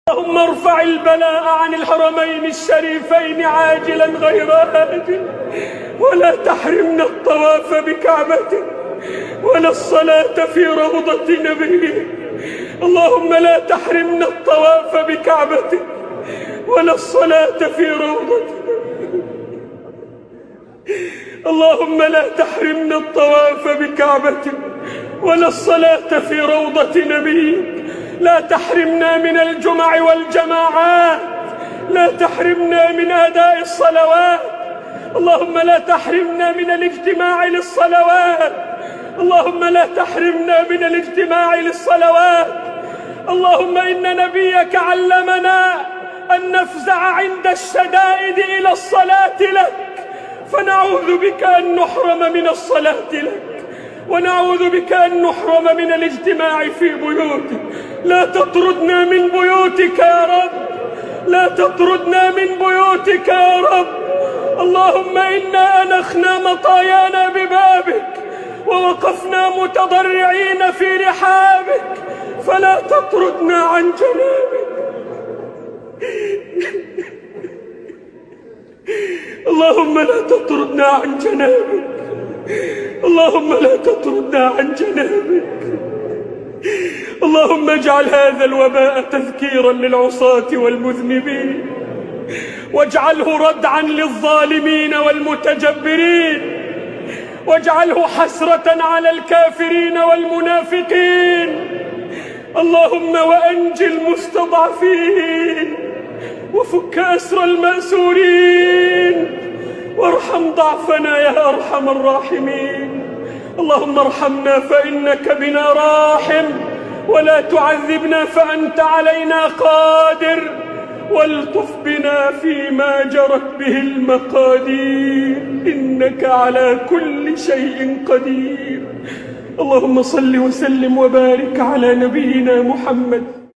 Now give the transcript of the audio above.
اللهم ارفع البلاء عن الحرمين الشريفين عاجلا غير آجل، ولا تحرمنا الطواف بكعبتك ولا الصلاة في روضة نبيك. اللهم لا تحرمنا الطواف بكعبتك ولا الصلاة في روضة نبيك. اللهم لا تحرمنا الطواف بكعبتك ولا الصلاة في روضة نبيك. لا تحرمنا من الجمع والجماعات، لا تحرمنا من أداء الصلوات. اللهم لا تحرمنا من الاجتماع للصلوات. اللهم لا تحرمنا من الاجتماع للصلوات. اللهم إن نبيك علمنا أن نفزع عند الشدائد إلى الصلاة لك، فنعوذ بك أن نحرم من الصلاة لك، ونعوذ بك أن نحرم من الاجتماع في بيوتك. لا تطردنا من بيوتك يا رب، لا تطردنا من بيوتك يا رب. اللهم إنا أنخنا مطايانا ببابك ووقفنا متضرعين في رحابك، فلا تطردنا عن جنابك. اللهم لا تطردنا عن جنابك، اللهم لا تطردنا عن جنابك. اللهم اجعل هذا الوباء تذكيرا للعصاة والمذنبين، واجعله ردعا للظالمين والمتجبرين، واجعله حسرة على الكافرين والمنافقين. اللهم وأنج المستضعفين، وفك أسر المأسورين، وارحم ضعفنا يا أرحم الراحمين. اللهم ارحمنا فإنك بنا راحم، ولا تعذبنا فأنت علينا قادر، والطف بنا فيما جرت به المقادير، إنك على كل شيء قدير. اللهم صل وسلم وبارك على نبينا محمد.